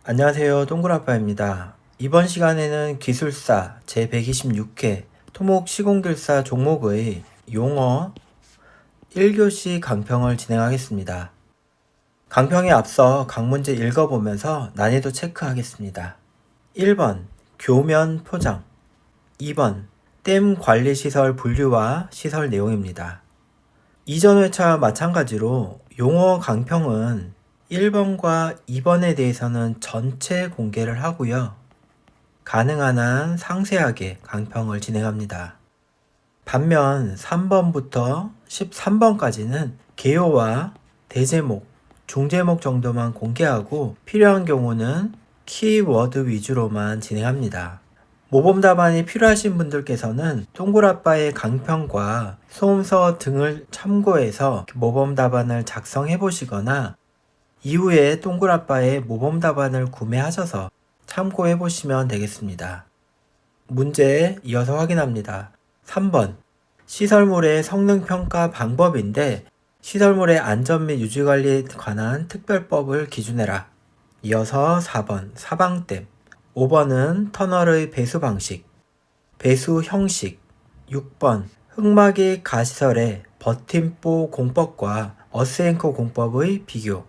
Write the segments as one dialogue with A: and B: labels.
A: 안녕하세요. 동그라빠입니다. 이번 시간에는 기술사 제126회 토목 시공길사 종목의 용어 1교시 강평을 진행하겠습니다. 강평에 앞서 각 문제 읽어보면서 난이도 체크하겠습니다. 1번 교면 포장 2번 댐 관리시설 분류와 시설 내용입니다. 이전 회차와 마찬가지로 용어 강평은 1번과 2번에 대해서는 전체 공개를 하고요. 가능한 한 상세하게 강평을 진행합니다. 반면 3번부터 13번까지는 개요와 대제목, 중제목 정도만 공개하고 필요한 경우는 키워드 위주로만 진행합니다. 모범 답안이 필요하신 분들께서는 동굴아빠의 강평과 소음서 등을 참고해서 모범 답안을 작성해 보시거나 이후에 동굴아빠의 모범 답안을 구매하셔서 참고해 보시면 되겠습니다. 문제 이어서 확인합니다. 3번 시설물의 성능평가 방법인데 시설물의 안전 및 유지관리에 관한 특별법을 기준해라. 이어서 4번 사방댐 5번은 터널의 배수 방식, 배수 형식 6번 흙막이 가시설의 버팀보 공법과 어스앵커 공법의 비교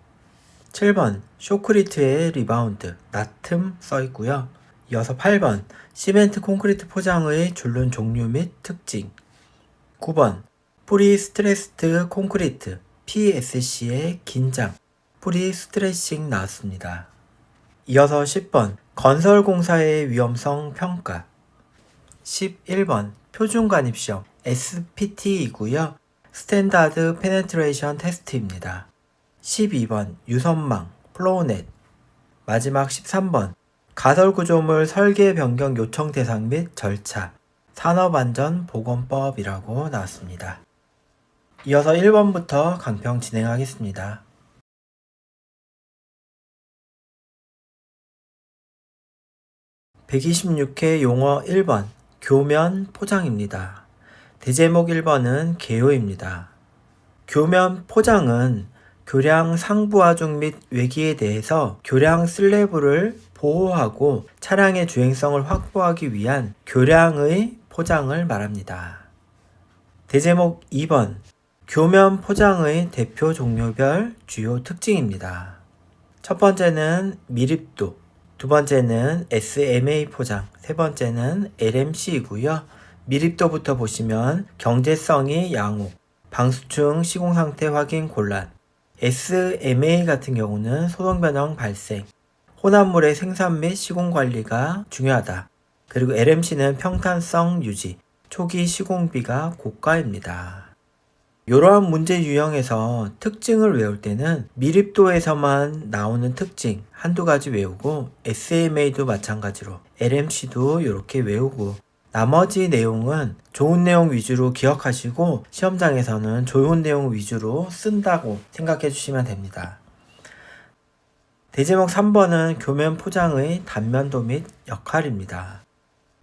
A: 7번 쇼크리트의 리바운드, 나틈 써있고요. 이어서 8번 시멘트 콘크리트 포장의 줄눈 종류 및 특징 9번 프리스트레스드 콘크리트 PSC의 긴장 프리스트레싱 나왔습니다. 이어서 10번 건설공사의 위험성 평가 11번 표준관입시험 SPT이고요. 스탠다드 페네트레이션 테스트입니다. 12번 유선망 플로우넷 마지막 13번 가설구조물 설계 변경 요청 대상 및 절차 산업안전보건법이라고 나왔습니다. 이어서 1번부터 강평 진행하겠습니다. (126회) 용어 1번 교면 포장입니다. 대제목 1번은 개요입니다. 교면 포장은 교량 상부 하중 및 외기에 대해서 교량 슬래브를 보호하고 차량의 주행성을 확보하기 위한 교량의 포장을 말합니다. 대제목 2번 교면 포장의 대표 종류별 주요 특징입니다. 첫 번째는 밀입도, 두 번째는 SMA 포장, 세 번째는 LMC이고요. 밀입도부터 보시면 경제성이 양호, 방수층 시공상태 확인 곤란, SMA 같은 경우는 소동변형 발생, 혼합물의 생산 및 시공관리가 중요하다. 그리고 LMC는 평탄성 유지, 초기 시공비가 고가입니다. 이러한 문제 유형에서 특징을 외울 때는 밀입도에서만 나오는 특징 한두 가지 외우고 SMA도 마찬가지로 LMC도 이렇게 외우고 나머지 내용은 좋은 내용 위주로 기억하시고 시험장에서는 좋은 내용 위주로 쓴다고 생각해 주시면 됩니다. 대제목 3번은 교면 포장의 단면도 및 역할입니다.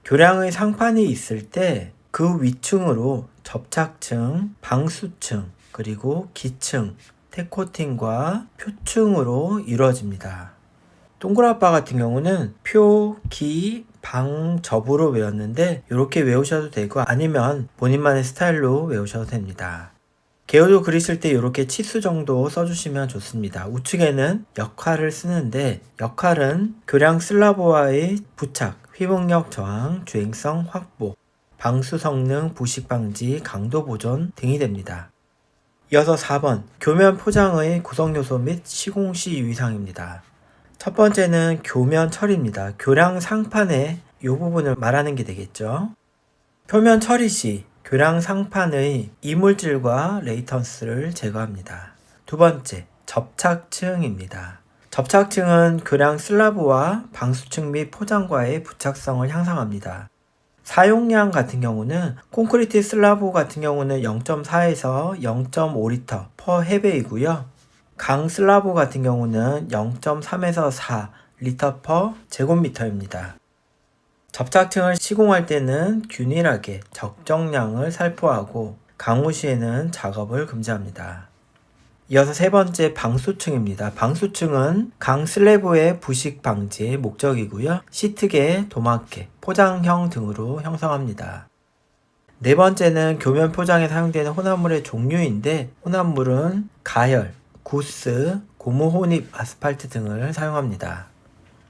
A: 교량의 상판이 있을 때 그 위층으로 접착층, 방수층, 그리고 기층, 테코팅과 표층으로 이루어집니다. 동그라빠 같은 경우는 표, 기, 방, 접으로 외웠는데 이렇게 외우셔도 되고 아니면 본인만의 스타일로 외우셔도 됩니다. 개요도 그리실 때 이렇게 치수 정도 써주시면 좋습니다. 우측에는 역할을 쓰는데 역할은 교량 슬라브와의 부착, 휘붕력 저항, 주행성 확보, 방수 성능, 부식 방지, 강도 보존 등이 됩니다. 이어서 4번 교면 포장의 구성 요소 및 시공 시 유의사항입니다. 첫 번째는 교면 처리입니다. 교량 상판의 이 부분을 말하는 게 되겠죠. 표면 처리 시 교량 상판의 이물질과 레이턴스를 제거합니다. 두 번째, 접착층입니다. 접착층은 교량 슬라브와 방수층 및 포장과의 부착성을 향상합니다. 사용량 같은 경우는 콘크리트 슬라브 같은 경우는 0.4에서 0.5리터 퍼 해배이고요. 강 슬라브 같은 경우는 0.3에서 4리터 퍼 제곱미터입니다. 접착층을 시공할 때는 균일하게 적정량을 살포하고 강우 시에는 작업을 금지합니다. 이어서 세 번째 방수층입니다. 방수층은 강 슬래브의 부식 방지의 목적이고요. 시트계, 도마개, 포장형 등으로 형성합니다. 네 번째는 교면 포장에 사용되는 혼합물의 종류인데 혼합물은 가열, 구스, 고무 혼입 아스팔트 등을 사용합니다.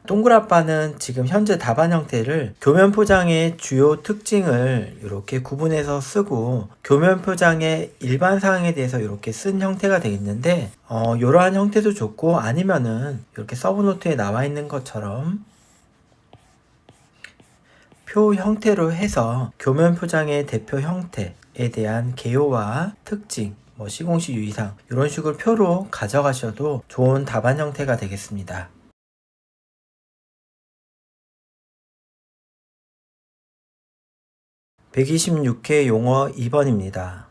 A: 동그라바는 지금 현재 답안 형태를 교면 포장의 주요 특징을 이렇게 구분해서 쓰고 교면 포장의 일반 사항에 대해서 이렇게 쓴 형태가 되겠는데 이러한 형태도 좋고 아니면은 이렇게 서브노트에 나와 있는 것처럼 표 형태로 해서 교면 포장의 대표 형태에 대한 개요와 특징, 시공식 유의사항 이런 식으로 표로 가져가셔도 좋은 답안 형태가 되겠습니다. 126회 용어 2번입니다.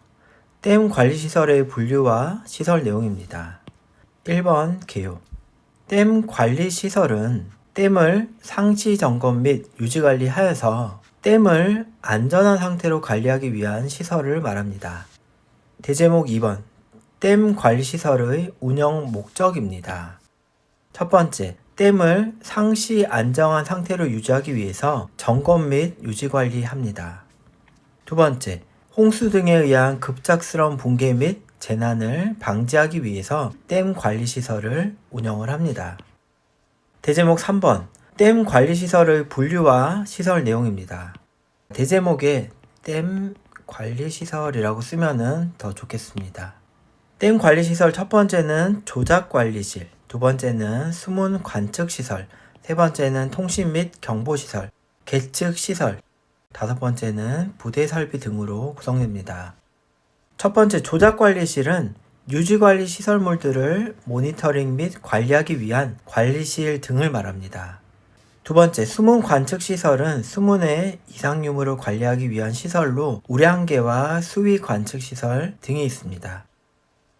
A: 댐 관리시설의 분류와 시설 내용입니다. 1번 개요. 댐 관리시설은 댐을 상시 점검 및 유지관리하여서 댐을 안전한 상태로 관리하기 위한 시설을 말합니다. 대제목 2번 댐 관리시설의 운영 목적입니다. 첫 번째, 댐을 상시 안정한 상태로 유지하기 위해서 점검 및 유지관리합니다. 두 번째, 홍수 등에 의한 급작스러운 붕괴 및 재난을 방지하기 위해서 댐 관리시설을 운영을 합니다. 대제목 3번, 댐 관리시설의 분류와 시설 내용입니다. 대제목에 댐 관리시설이라고 쓰면은 더 좋겠습니다. 댐 관리시설 첫 번째는 조작관리실, 두 번째는 수문 관측시설, 세 번째는 통신 및 경보시설, 계측시설, 다섯 번째는 부대 설비 등으로 구성됩니다. 첫 번째 조작관리실은 유지관리 시설물들을 모니터링 및 관리하기 위한 관리실 등을 말합니다. 두 번째 수문 관측시설은 수문의 이상 유무를 관리하기 위한 시설로 우량계와 수위 관측시설 등이 있습니다.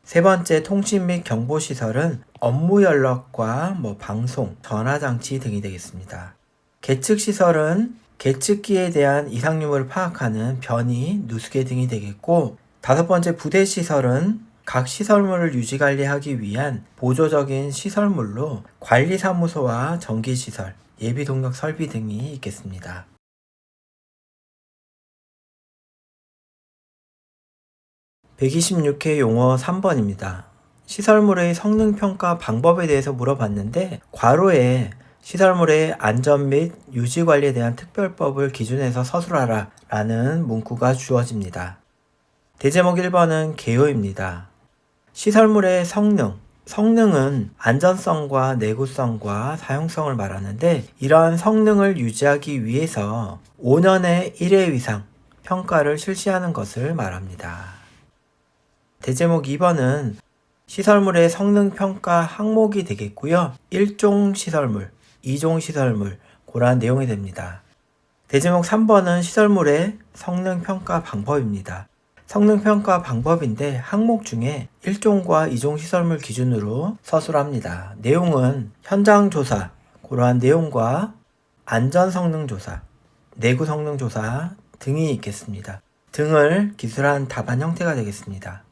A: 세 번째 통신 및 경보시설은 업무 연락과 방송, 전화장치 등이 되겠습니다. 계측시설은 계측기에 대한 이상 유무를 파악하는 변이, 누수계 등이 되겠고 다섯 번째 부대시설은 각 시설물을 유지관리하기 위한 보조적인 시설물로 관리사무소와 전기시설, 예비동력 설비 등이 있겠습니다. (126회) 용어 3번입니다. 시설물의 성능평가 방법에 대해서 물어봤는데 괄호에 시설물의 안전 및 유지 관리에 대한 특별법을 기준해서 서술하라 라는 문구가 주어집니다. 대제목 1번은 개요입니다. 시설물의 성능은 안전성과 내구성과 사용성을 말하는데 이러한 성능을 유지하기 위해서 5년에 1회 이상 평가를 실시하는 것을 말합니다. 대제목 2번은 시설물의 성능평가 항목이 되겠고요. 1종 시설물, 2종 시설물, 그러한 내용이 됩니다. 대제목 3번은 시설물의 성능평가 방법입니다. 성능평가 방법인데 항목 중에 1종과 2종 시설물 기준으로 서술합니다. 내용은 현장조사, 그러한 내용과 안전성능조사, 내구성능조사 등이 있겠습니다. 등을 기술한 답안 형태가 되겠습니다.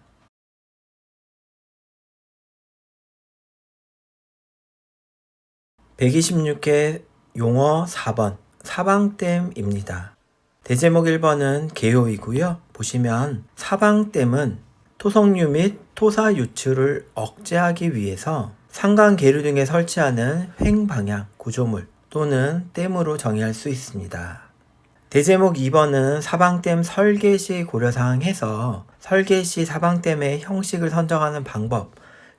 A: 126회 용어 4번 사방댐입니다. 대제목 1번은 개요이고요. 보시면 사방댐은 토성류 및 토사 유출을 억제하기 위해서 상강 계류 등에 설치하는 횡방향 구조물 또는 댐으로 정의할 수 있습니다. 대제목 2번은 사방댐 설계 시 고려사항에서 설계 시 사방댐의 형식을 선정하는 방법,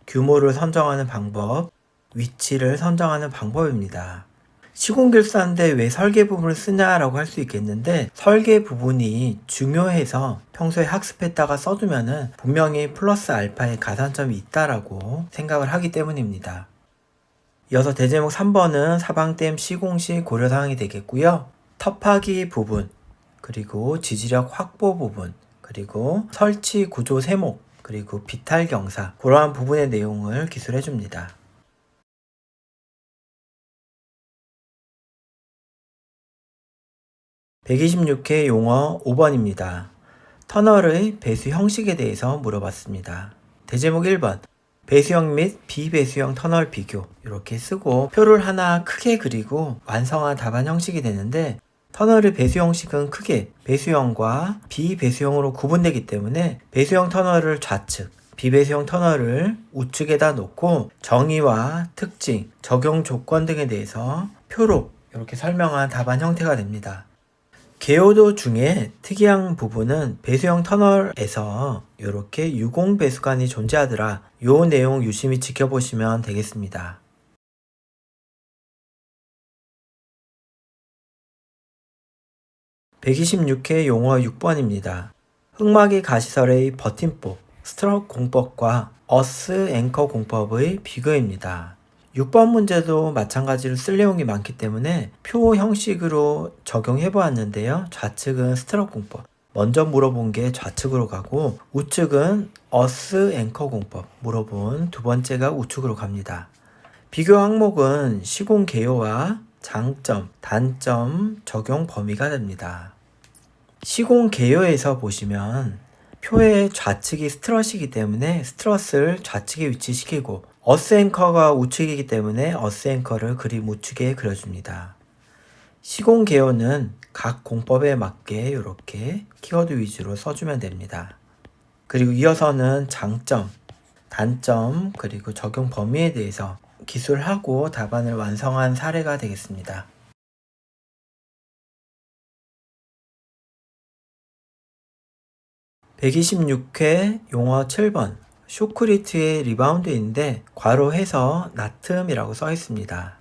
A: 규모를 선정하는 방법, 위치를 선정하는 방법입니다. 시공결사인데 왜 설계 부분을 쓰냐라고 할 수 있겠는데 설계 부분이 중요해서 평소에 학습했다가 써두면은 분명히 플러스 알파의 가산점이 있다라고 생각을 하기 때문입니다. 이어서 대제목 3번은 사방댐 시공 시 고려사항이 되겠고요. 터파기 부분, 그리고 지지력 확보 부분, 그리고 설치 구조 세목, 그리고 비탈 경사 그러한 부분의 내용을 기술해 줍니다. 126회 용어 5번입니다. 터널의 배수 형식에 대해서 물어봤습니다. 대제목 1번 배수형 및 비배수형 터널 비교 이렇게 쓰고 표를 하나 크게 그리고 완성한 답안 형식이 되는데, 터널의 배수 형식은 크게 배수형과 비배수형으로 구분되기 때문에 배수형 터널을 좌측, 비배수형 터널을 우측에다 놓고 정의와 특징, 적용 조건 등에 대해서 표로 이렇게 설명한 답안 형태가 됩니다. 개요도 중에 특이한 부분은 배수형 터널에서 이렇게 유공 배수관이 존재하더라. 요 내용 유심히 지켜보시면 되겠습니다. 126회 용어 6번입니다. 흑마기 가시설의 버팀법, 스트럭 공법과 어스 앵커 공법의 비교입니다. 6번 문제도 마찬가지로 쓸 내용이 많기 때문에 표 형식으로 적용해 보았는데요. 좌측은 스트럭 공법, 먼저 물어본 게 좌측으로 가고, 우측은 어스 앵커 공법 물어본 두 번째가 우측으로 갑니다. 비교 항목은 시공 개요와 장점, 단점, 적용 범위가 됩니다. 시공 개요에서 보시면 표의 좌측이 스트럿이기 때문에 스트럿을 좌측에 위치시키고, 어스 앵커가 우측이기 때문에 어스 앵커를 그림 우측에 그려줍니다. 시공 개요는 각 공법에 맞게 이렇게 키워드 위주로 써주면 됩니다. 그리고 이어서는 장점, 단점, 그리고 적용 범위에 대해서 기술하고 답안을 완성한 사례가 되겠습니다. 126회 용어 7번 쇼크리트의 리바운드인데 괄호해서 나툼이라고 써 있습니다.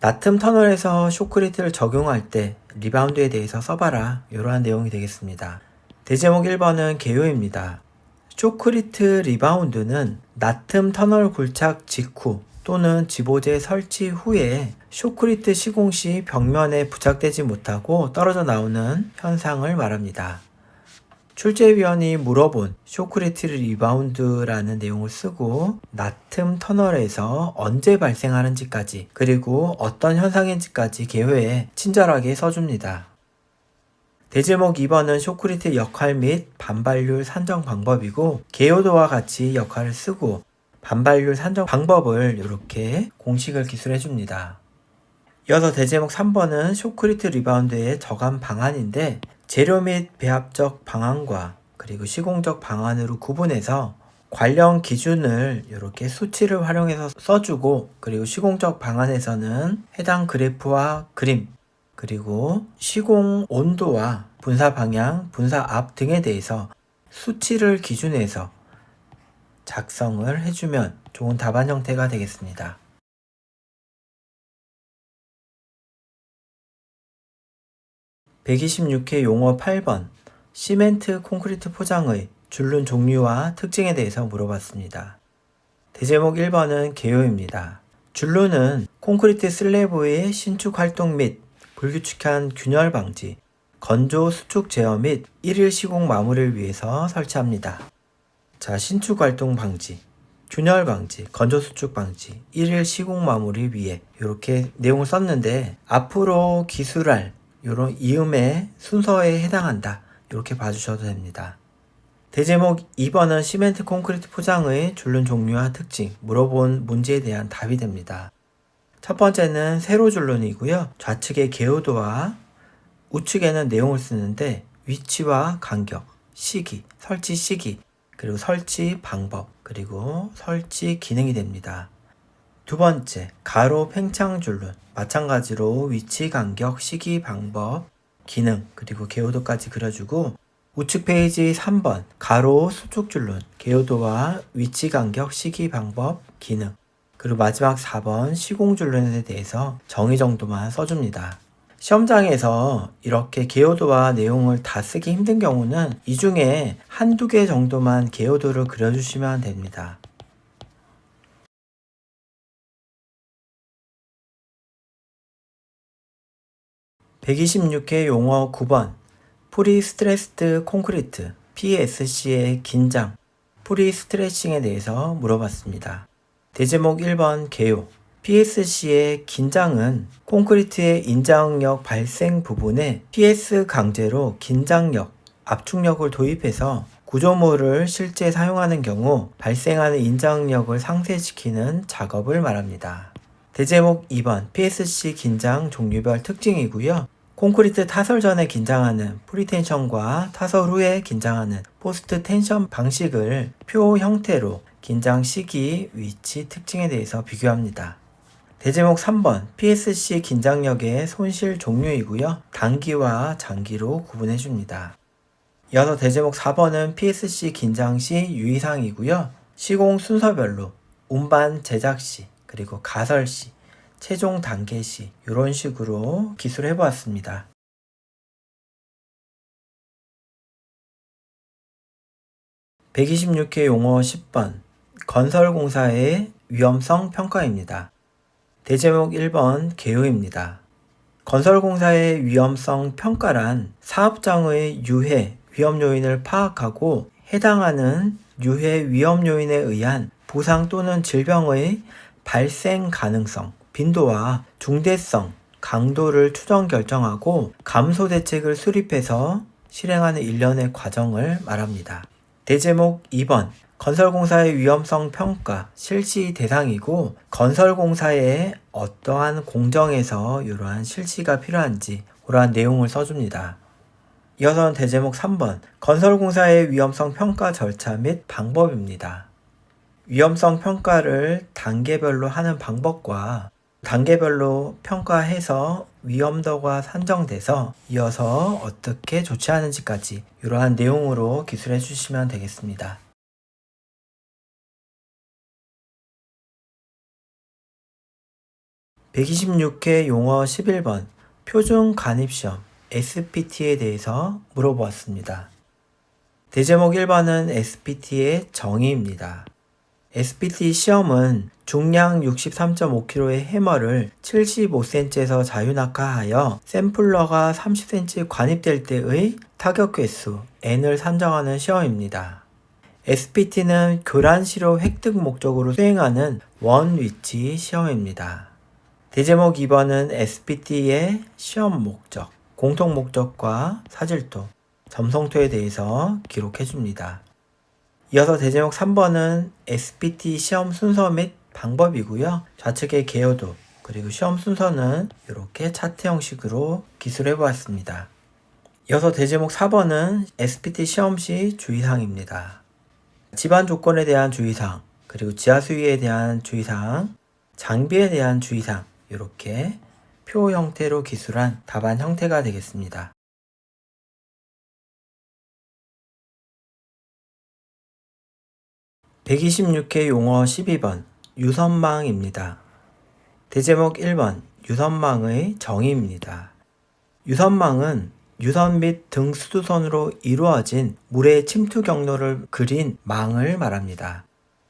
A: 나툼 터널에서 쇼크리트를 적용할 때 리바운드에 대해서 써봐라, 이러한 내용이 되겠습니다. 대제목 1번은 개요입니다. 쇼크리트 리바운드는 나툼 터널 굴착 직후 또는 지보재 설치 후에 쇼크리트 시공 시 벽면에 부착되지 못하고 떨어져 나오는 현상을 말합니다. 출제위원이 물어본 쇼크리트 리바운드라는 내용을 쓰고 나툼 터널에서 언제 발생하는지까지, 그리고 어떤 현상인지까지 개요에 친절하게 써줍니다. 대제목 2번은 쇼크리트 역할 및 반발률 산정 방법이고, 개요도와 같이 역할을 쓰고 반발률 산정 방법을 이렇게 공식을 기술해 줍니다. 이어서 대제목 3번은 쇼크리트 리바운드의 저감 방안인데, 재료 및 배합적 방안과 그리고 시공적 방안으로 구분해서 관련 기준을 이렇게 수치를 활용해서 써주고, 그리고 시공적 방안에서는 해당 그래프와 그림, 그리고 시공 온도와 분사 방향, 분사 앞 등에 대해서 수치를 기준해서 작성을 해주면 좋은 답안 형태가 되겠습니다. 126회 용어 8번 시멘트 콘크리트 포장의 줄눈 종류와 특징에 대해서 물어봤습니다. 대제목 1번은 개요입니다. 줄눈은 콘크리트 슬래브의 신축 활동 및 불규칙한 균열 방지, 건조 수축 제어 및 일일 시공 마무리를 위해서 설치합니다. 자, 신축 활동 방지, 균열 방지, 건조 수축 방지, 일일 시공 마무리 위해 이렇게 내용을 썼는데, 앞으로 기술할 이런 이음의 순서에 해당한다, 이렇게 봐주셔도 됩니다. 대제목 2번은 시멘트 콘크리트 포장의 줄눈 종류와 특징, 물어본 문제에 대한 답이 됩니다. 첫 번째는 세로 줄눈이고요. 좌측에 개요도와 우측에는 내용을 쓰는데 위치와 간격, 시기, 설치 시기, 그리고 설치 방법, 그리고 설치 기능이 됩니다. 두 번째, 가로 팽창 줄눈, 마찬가지로 위치, 간격, 시기, 방법, 기능, 그리고 개요도까지 그려주고, 우측 페이지 3번, 가로 수축 줄눈, 개요도와 위치, 간격, 시기, 방법, 기능, 그리고 마지막 4번 시공 줄눈에 대해서 정의 정도만 써줍니다. 시험장에서 이렇게 개요도와 내용을 다 쓰기 힘든 경우는 이 중에 한두 개 정도만 개요도를 그려주시면 됩니다. 126회 용어 9번 프리스트레스드 콘크리트 PSC의 긴장, 프리스트레칭에 대해서 물어봤습니다. 대제목 1번 개요. PSC의 긴장은 콘크리트의 인자응력 발생 부분에 PS 강제로 긴장력, 압축력을 도입해서 구조물을 실제 사용하는 경우 발생하는 인장력을 상쇄시키는 작업을 말합니다. 대제목 2번 PSC 긴장 종류별 특징이고요. 콘크리트 타설 전에 긴장하는 프리텐션과 타설 후에 긴장하는 포스트 텐션 방식을 표 형태로 긴장 시기, 위치, 특징에 대해서 비교합니다. 대제목 3번 PSC 긴장력의 손실 종류이고요. 단기와 장기로 구분해 줍니다. 이어서 대제목 4번은 PSC 긴장 시 유의사항이고요. 시공 순서별로 운반 제작 시, 그리고 가설 시, 최종 단계 시 이런 식으로 기술해 보았습니다. (126회) 용어 10번 건설공사의 위험성 평가입니다. 대제목 1번 개요입니다. 건설공사의 위험성 평가란 사업장의 유해, 위험 요인을 파악하고 해당하는 유해 위험 요인에 의한 부상 또는 질병의 발생 가능성, 빈도와 중대성, 강도를 추정 결정하고 감소 대책을 수립해서 실행하는 일련의 과정을 말합니다. 대제목 2번 건설공사의 위험성 평가 실시 대상이고 건설공사에 어떠한 공정에서 이러한 실시가 필요한지 그러한 내용을 써줍니다. 이어서는 대제목 3번 건설공사의 위험성 평가 절차 및 방법입니다. 위험성 평가를 단계별로 하는 방법과 단계별로 평가해서 위험도가 산정돼서 이어서 어떻게 조치하는지까지 이러한 내용으로 기술해 주시면 되겠습니다. (126회) 용어 11번 표준 간입시험 SPT에 대해서 물어보았습니다. 대제목 1번은 SPT의 정의입니다. SPT 시험은 중량 63.5kg의 해머를 75cm에서 자유낙하하여 샘플러가 30cm 관입될 때의 타격 횟수 N을 산정하는 시험입니다. SPT는 교란시로 획득 목적으로 수행하는 원위치 시험입니다. 대제목 2번은 SPT의 시험 목적, 공통 목적과 사질도, 점성토에 대해서 기록해 줍니다. 이어서 대제목 3번은 SPT 시험 순서 및 방법이고요. 좌측의 개요도, 그리고 시험 순서는 이렇게 차트 형식으로 기술해 보았습니다. 이어서 대제목 4번은 SPT 시험 시 주의사항입니다. 집안 조건에 대한 주의사항, 그리고 지하 수위에 대한 주의사항, 장비에 대한 주의사항, 이렇게 표 형태로 기술한 답안 형태가 되겠습니다. (126회) 용어 12번 유선망입니다. 대제목 1번 유선망의 정의입니다. 유선망은 유선 및 등 수두선으로 이루어진 물의 침투 경로를 그린 망을 말합니다.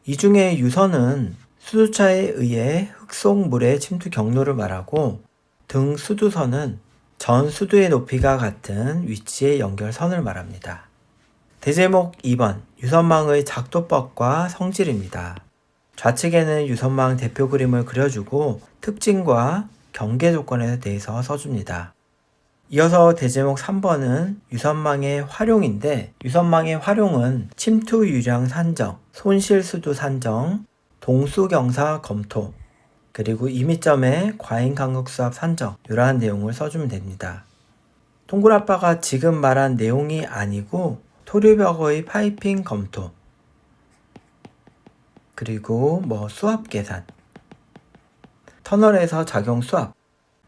A: 이 중에 유선은 수두차에 의해 흙속 물의 침투 경로를 말하고 등 수두선은 전 수두의 높이가 같은 위치의 연결선을 말합니다. 대제목 2번 유선망의 작도법과 성질입니다. 좌측에는 유선망 대표 그림을 그려주고 특징과 경계 조건에 대해서 써줍니다. 이어서 대제목 3번은 유선망의 활용인데 유선망의 활용은 침투 유량 산정, 손실 수두 산정, 동수경사 검토, 그리고 임의점의 과잉 간극 수압 산정 이러한 내용을 써주면 됩니다. 동굴아빠가 지금 말한 내용이 아니고 토류벽의 파이핑 검토, 그리고 수압 계산, 터널에서 작용 수압,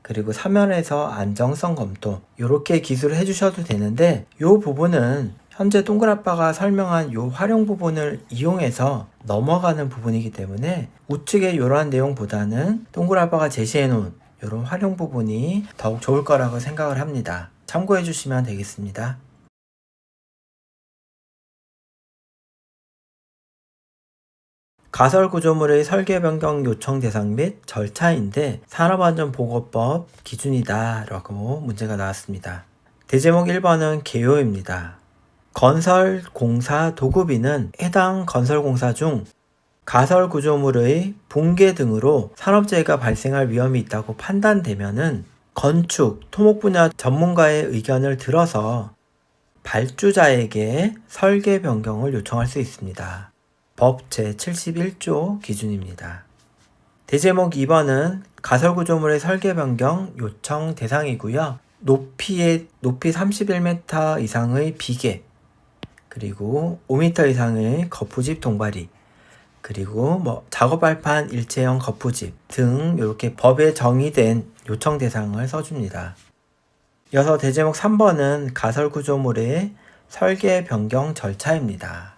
A: 그리고 사면에서 안정성 검토 이렇게 기술을 해주셔도 되는데 이 부분은 현재 동굴아빠가 설명한 이 활용 부분을 이용해서 넘어가는 부분이기 때문에 우측의 이러한 내용보다는 동굴아빠가 제시해 놓은 이런 활용 부분이 더욱 좋을 거라고 생각을 합니다. 참고해 주시면 되겠습니다. 가설 구조물의 설계 변경 요청 대상 및 절차인데 산업안전보건법 기준이다 라고 문제가 나왔습니다. 대제목 1번은 개요입니다. 건설공사 도급인은 해당 건설공사 중 가설 구조물의 붕괴 등으로 산업재해가 발생할 위험이 있다고 판단되면은 건축, 토목 분야 전문가의 의견을 들어서 발주자에게 설계 변경을 요청할 수 있습니다. 법 제71조 기준입니다. 대제목 2번은 가설구조물의 설계 변경 요청 대상이고요. 높이 31m 이상의 비계, 그리고 5m 이상의 거푸집 동바리, 그리고 작업발판 일체형 거푸집 등 이렇게 법에 정의된 요청 대상을 써줍니다. 이어서 대제목 3번은 가설구조물의 설계 변경 절차입니다.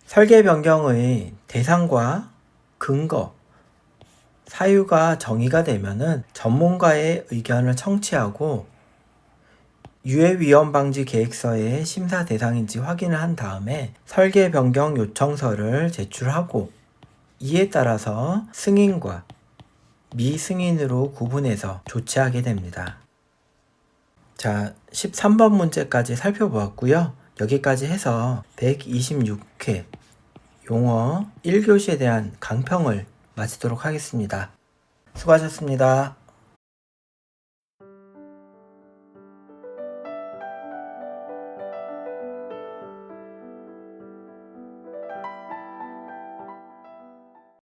A: 설계 변경의 대상과 근거, 사유가 정의가 되면은 전문가의 의견을 청취하고 유해위험 방지 계획서의 심사 대상인지 확인을 한 다음에 설계 변경 요청서를 제출하고 이에 따라서 승인과 미승인으로 구분해서 조치하게 됩니다. 자, 13번 문제까지 살펴보았고요. 여기까지 해서 126회 용어 1교시에 대한 강평을 마치도록 하겠습니다. 수고하셨습니다.